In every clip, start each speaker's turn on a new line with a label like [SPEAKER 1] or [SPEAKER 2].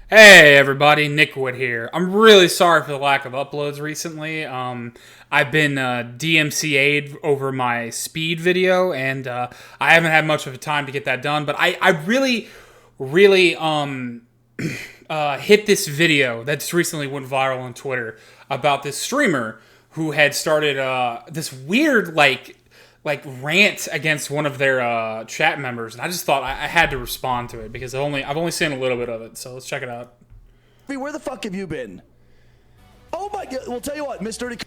[SPEAKER 1] Hey everybody, Nick Wood here. I'm really sorry for the lack of uploads recently. I've been DMCA'd over my speed video, and I haven't had much of a time to get that done. But I really hit this video that's recently went viral on Twitter about this streamer who had started this weird like rant against one of their chat members, and I just thought I had to respond to it because I've only seen a little bit of it. So let's check it out.
[SPEAKER 2] Where the fuck have you been? Oh my god! Well, tell you what, Miss Dirty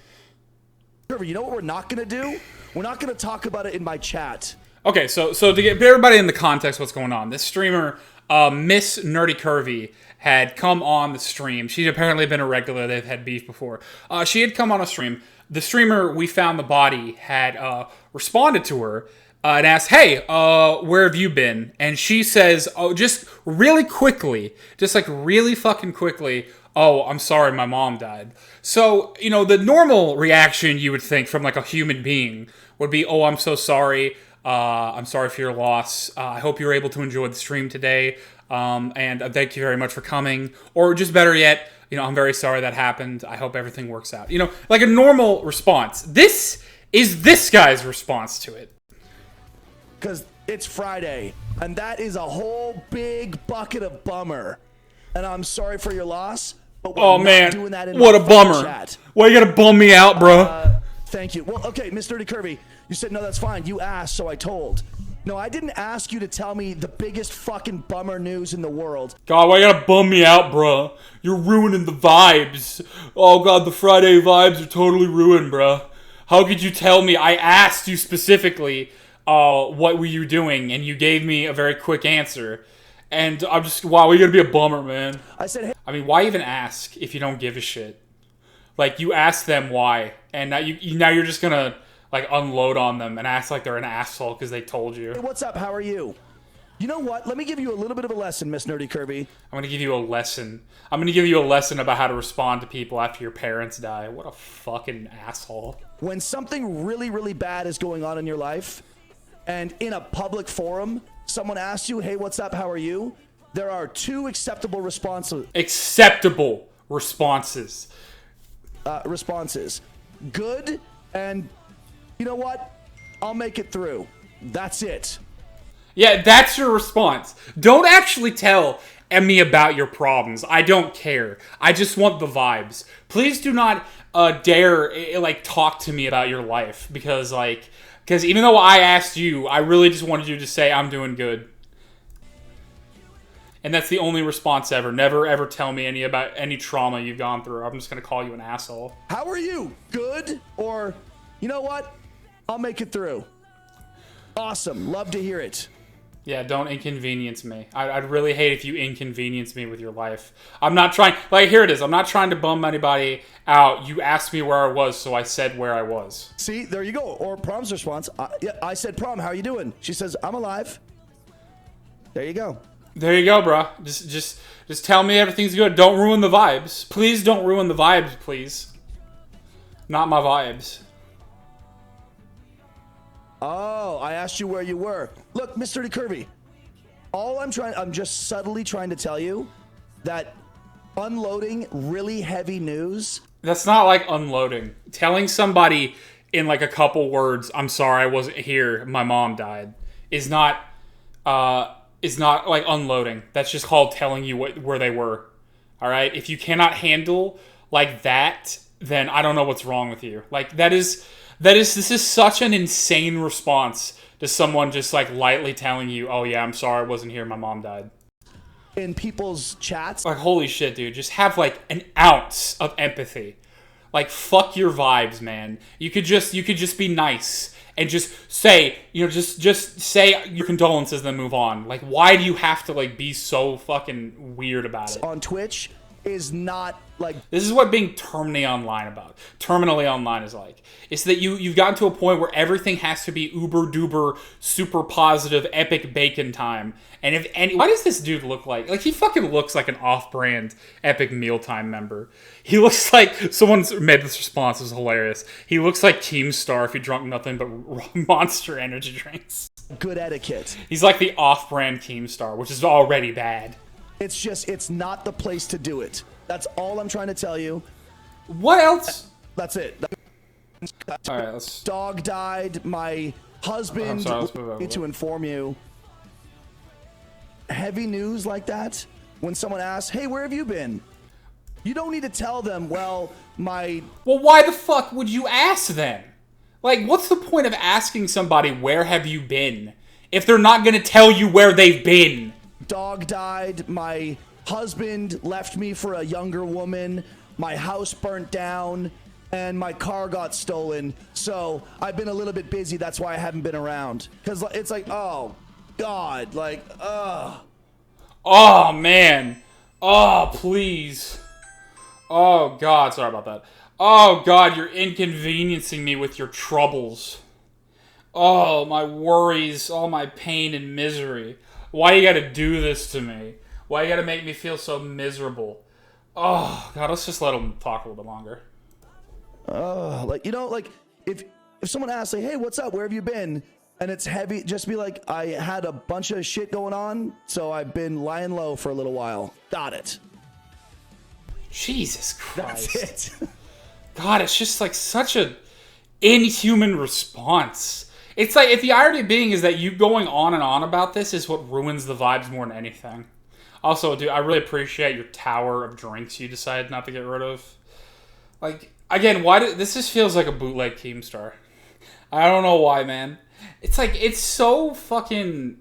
[SPEAKER 2] Curvy. You know what we're not gonna do? We're not gonna talk about it in my chat.
[SPEAKER 1] Okay, so to get everybody in the context, what's going on? This streamer, Miss Nerdy Curvy, had come on the stream. She'd apparently been a regular. They've had beef before. She had come on a stream. The streamer, we found the body, had responded to her and asked, "Hey, where have you been?" And she says, "Oh, just really quickly, just like really fucking quickly. Oh, I'm sorry, my mom died." So, you know, the normal reaction you would think from like a human being would be, "Oh, I'm so sorry. I'm sorry for your loss. I hope you're able to enjoy the stream today. And thank you very much for coming." Or just better yet, you know, "I'm very sorry that happened. I hope everything works out." You know, like a normal response. This is this guy's response to it.
[SPEAKER 2] Because it's Friday, and that is a whole big bucket of bummer. And I'm sorry for your loss, but we're
[SPEAKER 1] Oh
[SPEAKER 2] not
[SPEAKER 1] man,
[SPEAKER 2] doing that in
[SPEAKER 1] what a
[SPEAKER 2] my
[SPEAKER 1] bummer.
[SPEAKER 2] chat.
[SPEAKER 1] Why you gotta bum me out, bro?
[SPEAKER 2] Thank you. Well, okay, Miss Dirty Curvy, you said no, that's fine. You asked, so I told. No, I didn't ask you to tell me the biggest fucking bummer news in the world.
[SPEAKER 1] God, why you gotta bum me out, bro? You're ruining the vibes. Oh god, the Friday vibes are totally ruined, bro. How could you tell me? I asked you specifically, what were you doing, and you gave me a very quick answer. And I'm just, wow, you gotta be a bummer, man.
[SPEAKER 2] I said, hey,
[SPEAKER 1] I mean, why even ask if you don't give a shit? Like, you ask them why, and now you're just gonna like unload on them and act like they're an asshole because they told you.
[SPEAKER 2] what's up? How are you? You know what? Let me give you a little bit of a lesson, Miss Nerdy Curvy.
[SPEAKER 1] I'm gonna give you a lesson. I'm gonna give you a lesson about how to respond to people after your parents die. What a fucking asshole.
[SPEAKER 2] When something really, really bad is going on in your life, and in a public forum, someone asks you, hey, what's up? How are you? There are two acceptable responses. Responses. Good, and you know what? I'll make it through. That's it.
[SPEAKER 1] Yeah, that's your response. Don't actually tell me about your problems. I don't care. I just want the vibes. Please do not dare like talk to me about your life because even though I asked you, I really just wanted you to say I'm doing good. And that's the only response ever. Never ever tell me about any trauma you've gone through. I'm just gonna call you an asshole.
[SPEAKER 2] How are you? Good? Or, you know what? I'll make it through. Awesome. Love to hear it.
[SPEAKER 1] Yeah, don't inconvenience me. I'd really hate if you inconvenience me with your life. I'm not trying, like, here it is. I'm not trying to bum anybody out. You asked me where I was, so I said where I was.
[SPEAKER 2] See, there you go. Or Prom's response. I said, Prom, how are you doing? She says, I'm alive. There you go.
[SPEAKER 1] There you go, bro. Just tell me everything's good. Don't ruin the vibes. Please don't ruin the vibes, please. Not my vibes.
[SPEAKER 2] Oh, I asked you where you were. Look, Mr. Curvy, I'm just subtly trying to tell you that unloading really heavy news.
[SPEAKER 1] That's not like unloading. Telling somebody in like a couple words, "I'm sorry I wasn't here, my mom died," is not like unloading. That's just called telling you where they were. All right? If you cannot handle like that, then I don't know what's wrong with you. Like this is such an insane response to someone just like lightly telling you, "Oh yeah, I'm sorry I wasn't here, my mom died."
[SPEAKER 2] In people's chats.
[SPEAKER 1] Like, holy shit, dude. Just have like an ounce of empathy. Like, fuck your vibes, man. You could just be nice and just say, you know, just say your condolences and then move on. Like, why do you have to like be so fucking weird about it?
[SPEAKER 2] On Twitch is not like,
[SPEAKER 1] this is what being terminally online is like. It's that you've gotten to a point where everything has to be uber duper super positive epic bacon time. And why does this dude look like he fucking looks like an off-brand Epic Mealtime member? He looks like someone's made this response. Is hilarious. He looks like Keemstar if he drunk nothing but Monster energy drinks.
[SPEAKER 2] good etiquette.
[SPEAKER 1] He's like the off-brand Keemstar, which is already bad.
[SPEAKER 2] It's not the place to do it. That's all I'm trying to tell you.
[SPEAKER 1] What else?
[SPEAKER 2] That's it.
[SPEAKER 1] All right, let's.
[SPEAKER 2] Dog died. My husband.
[SPEAKER 1] let's move on.
[SPEAKER 2] Need to inform you. Heavy news like that. When someone asks, "Hey, where have you been?" You don't need to tell them. Well, my.
[SPEAKER 1] Well, why the fuck would you ask then? Like, what's the point of asking somebody where have you been if they're not gonna tell you where they've been?
[SPEAKER 2] Dog died. My husband left me for a younger woman. My house burnt down. And my car got stolen. So I've been a little bit busy. That's why I haven't been around. Because it's like, oh, God. Like, ugh.
[SPEAKER 1] Oh, man. Oh, please. Oh, God. Sorry about that. Oh, God, you're inconveniencing me with your troubles. Oh, my worries, all my pain and misery. Why you gotta do this to me? Why you gotta make me feel so miserable? Oh, God, let's just let him talk a little bit longer.
[SPEAKER 2] Like, you know, like, if someone asks, like, hey, what's up? Where have you been? And it's heavy, just be like, I had a bunch of shit going on, so I've been lying low for a little while. Got it.
[SPEAKER 1] Jesus Christ.
[SPEAKER 2] That's it.
[SPEAKER 1] God, it's just like such a inhuman response. It's like, if the irony being is that you going on and on about this is what ruins the vibes more than anything. Also, dude, I really appreciate your tower of drinks you decided not to get rid of. Like, again, this just feels like a bootleg Keemstar. I don't know why, man. It's like, it's so fucking...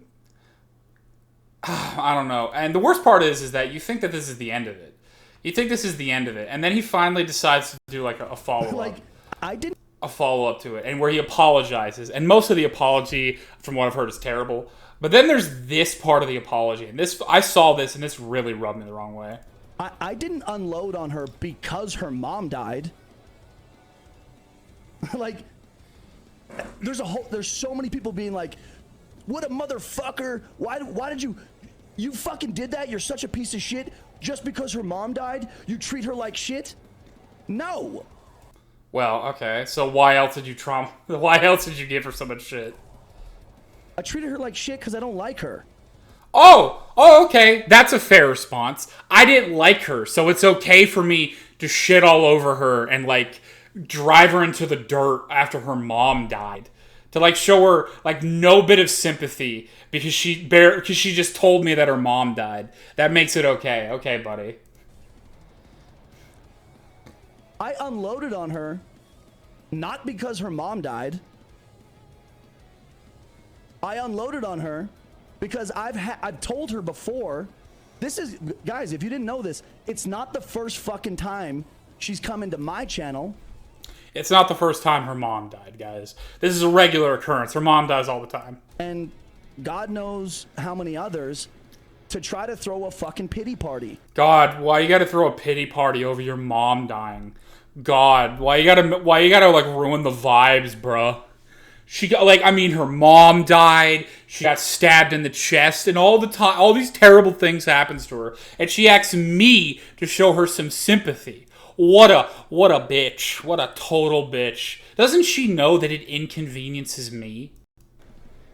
[SPEAKER 1] I don't know. And the worst part is that you think that this is the end of it. You think this is the end of it. And then he finally decides to do, like, a follow-up.
[SPEAKER 2] Like, I didn't...
[SPEAKER 1] A follow-up to it. And where he apologizes. And most of the apology, from what I've heard, is terrible. But then there's this part of the apology. And this, I saw this, and this really rubbed me the wrong way.
[SPEAKER 2] I didn't unload on her because her mom died. Like, there's so many people being like, what a motherfucker. Why did you fucking did that? You're such a piece of shit. Just because her mom died, you treat her like shit? No.
[SPEAKER 1] Well, okay. So why else did you Why else did you give her so much shit?
[SPEAKER 2] I treated her like shit because I don't like her.
[SPEAKER 1] Oh, okay. That's a fair response. I didn't like her, so it's okay for me to shit all over her and, like, drive her into the dirt after her mom died. To, like, show her, like, no bit of sympathy because she just told me that her mom died. That makes it okay. Okay, buddy.
[SPEAKER 2] I unloaded on her not because her mom died. I unloaded on her because I've told her before. This is, guys, if you didn't know this, it's not the first fucking time she's come into my channel.
[SPEAKER 1] It's not the first time her mom died, guys. This is a regular occurrence. Her mom dies all the time.
[SPEAKER 2] And God knows how many others to try to throw a fucking pity party.
[SPEAKER 1] God, why you gotta throw a pity party over your mom dying? God, why you gotta like ruin the vibes, bruh? She got, like, I mean, her mom died, she got stabbed in the chest, and all the time, all these terrible things happens to her, and she asks me to show her some sympathy. What a bitch. What a total bitch. Doesn't she know that it inconveniences me?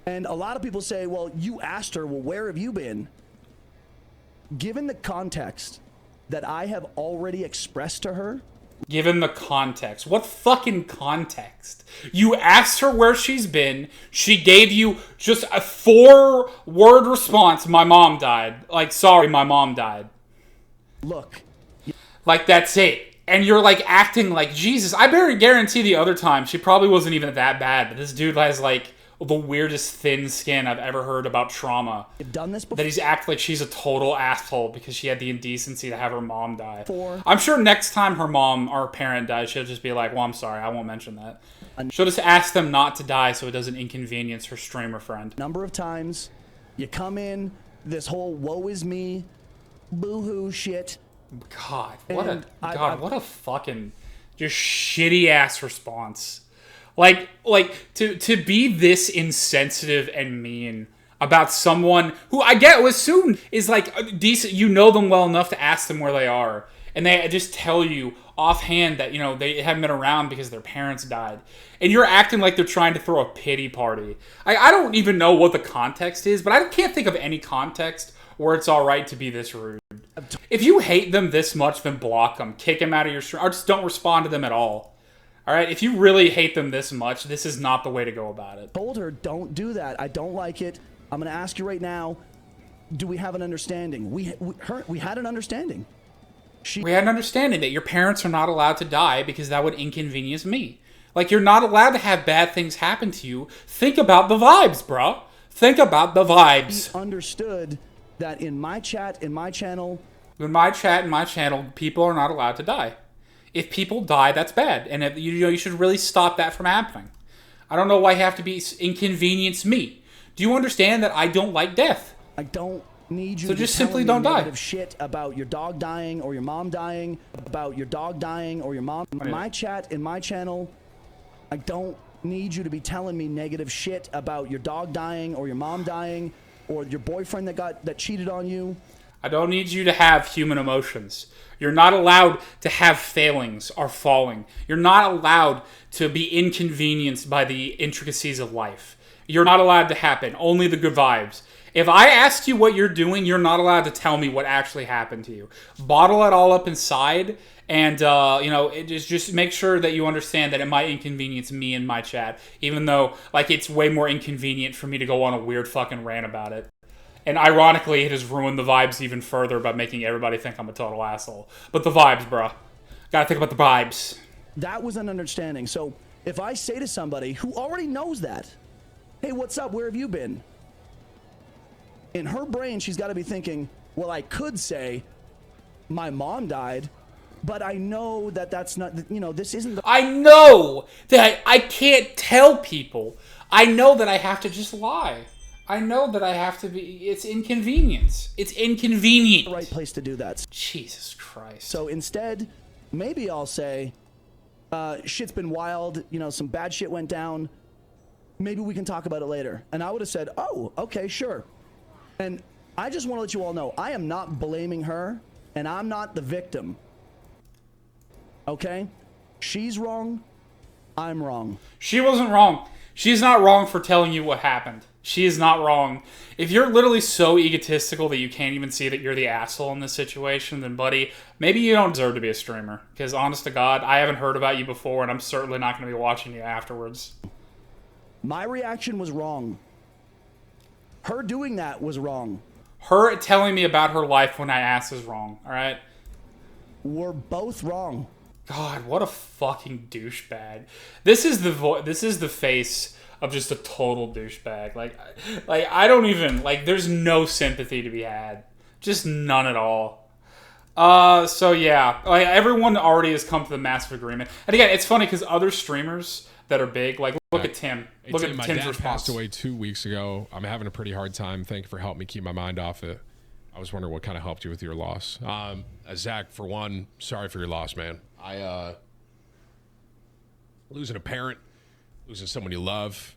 [SPEAKER 2] And a lot of people say, well, you asked her, well, where have you been? Given the context that I have already expressed to her.
[SPEAKER 1] Given the context. What fucking context? You asked her where she's been. She gave you just a 4-word response. My mom died. Like, sorry, my mom died.
[SPEAKER 2] Look.
[SPEAKER 1] Like, that's it. And you're, like, acting like, Jesus, I better guarantee the other time she probably wasn't even that bad. But this dude has, like, the weirdest thin skin I've ever heard about trauma.
[SPEAKER 2] You've done this before.
[SPEAKER 1] That he's acting like she's a total asshole because she had the indecency to have her mom die.
[SPEAKER 2] Before.
[SPEAKER 1] I'm sure next time her mom or her parent dies, she'll just be like, well, I'm sorry, I won't mention that. She'll just ask them not to die so it doesn't inconvenience her streamer friend.
[SPEAKER 2] Number of times, you come in, this whole woe is me, boo-hoo shit.
[SPEAKER 1] God, what a fucking just shitty ass response. Like to be this insensitive and mean about someone who I get was soon is like decent. You know them well enough to ask them where they are, and they just tell you offhand that, you know, they haven't been around because their parents died, and you're acting like they're trying to throw a pity party. I don't even know what the context is, but I can't think of any context where it's all right to be this rude. If you hate them this much, then block them, kick them out of your stream, or just don't respond to them at all. All right, if you really hate them this much, this is not the way to go about it.
[SPEAKER 2] Told her, don't do that. I don't like it. I'm going to ask you right now, do we have an understanding? We had an understanding.
[SPEAKER 1] We had an understanding that your parents are not allowed to die because that would inconvenience me. Like, you're not allowed to have bad things happen to you. Think about the vibes, bro. Think about the vibes.
[SPEAKER 2] He understood that in my chat, in my channel...
[SPEAKER 1] In my chat, in my channel, people are not allowed to die. If people die, that's bad. And if, you should really stop that from happening. I don't know why you have to inconvenience me. Do you understand that I don't like death?
[SPEAKER 2] I don't need you
[SPEAKER 1] to
[SPEAKER 2] just
[SPEAKER 1] simply don't die.
[SPEAKER 2] Negative shit about your dog dying or your mom dying, about your dog dying or your mom. In my chat, in my channel, I don't need you to be telling me negative shit about your dog dying or your mom dying or your boyfriend that cheated on you.
[SPEAKER 1] I don't need you to have human emotions. You're not allowed to have failings or falling. You're not allowed to be inconvenienced by the intricacies of life. You're not allowed to happen. Only the good vibes. If I ask you what you're doing, you're not allowed to tell me what actually happened to you. Bottle it all up inside, and just make sure that you understand that it might inconvenience me in my chat, even though like it's way more inconvenient for me to go on a weird fucking rant about it. And ironically, it has ruined the vibes even further by making everybody think I'm a total asshole. But the vibes, bro. Gotta think about the vibes.
[SPEAKER 2] That was an understanding. So if I say to somebody who already knows that, hey, what's up? Where have you been? In her brain, she's got to be thinking, well, I could say my mom died, but I know that that's not, this isn't the...
[SPEAKER 1] I know that I can't tell people. I know that I have to just lie. I know that I have to be... It's inconvenience. It's inconvenient.
[SPEAKER 2] The right place to do that.
[SPEAKER 1] Jesus Christ.
[SPEAKER 2] So instead, maybe I'll say, shit's been wild. Some bad shit went down. Maybe we can talk about it later. And I would have said, oh, okay, sure. And I just want to let you all know, I am not blaming her, and I'm not the victim. Okay? She's wrong. I'm wrong.
[SPEAKER 1] She wasn't wrong. She's not wrong for telling you what happened. She is not wrong. If you're literally so egotistical that you can't even see that you're the asshole in this situation, then buddy, maybe you don't deserve to be a streamer. Because honest to God, I haven't heard about you before, and I'm certainly not going to be watching you afterwards.
[SPEAKER 2] My reaction was wrong. Her doing that was wrong.
[SPEAKER 1] Her telling me about her life when I asked is wrong, alright?
[SPEAKER 2] We're both wrong.
[SPEAKER 1] God, what a fucking douchebag. This is the face of just a total douchebag. Like I don't even, there's no sympathy to be had. Just none at all. So yeah, everyone already has come to the massive agreement. And again, it's funny because other streamers that are big, look at Tim. Look at
[SPEAKER 3] my
[SPEAKER 1] Tim's
[SPEAKER 3] dad
[SPEAKER 1] response.
[SPEAKER 3] passed away 2 weeks ago. I'm having a pretty hard time. Thank you for helping me keep my mind off it. I was wondering what kind of helped you with your loss. Zach, for one, sorry for your loss, man. Losing a parent, losing someone you love,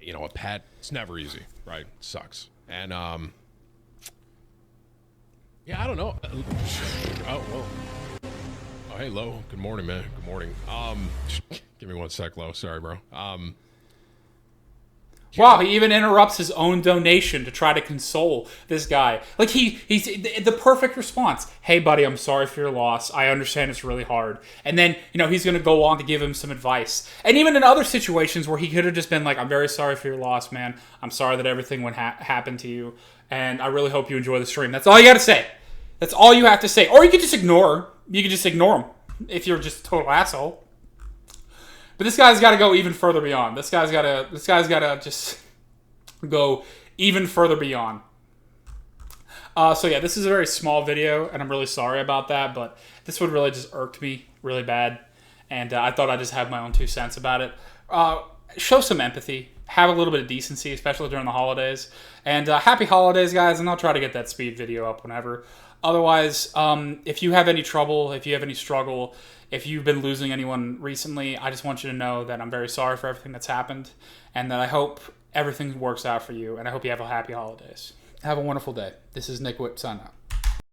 [SPEAKER 3] a pet, it's never easy, right? It sucks. And, yeah, I don't know. Oh, hey, Lo. Good morning, man. Good morning. Give me one sec, Lo. Sorry, bro.
[SPEAKER 1] Wow, he even interrupts his own donation to try to console this guy. He's the perfect response. Hey, buddy, I'm sorry for your loss. I understand it's really hard. And then, he's going to go on to give him some advice. And even in other situations where he could have just been like, I'm very sorry for your loss, man. I'm sorry that everything happened to you. And I really hope you enjoy the stream. That's all you got to say. That's all you have to say. Or you could just ignore. You could just ignore him if you're just a total asshole. But this guy's got to go even further beyond. This guy's got to just go even further beyond. So yeah, this is a very small video, and I'm really sorry about that, but this one really just irked me really bad, and I thought I'd just have my own 2 cents about it. Show some empathy. Have a little bit of decency, especially during the holidays. And happy holidays, guys, and I'll try to get that speed video up whenever. Otherwise, if you have any trouble, if you have any struggle, if you've been losing anyone recently, I just want you to know that I'm very sorry for everything that's happened, and that I hope everything works out for you, and I hope you have a happy holidays. Have a wonderful day. This is Nick Whip, signing out.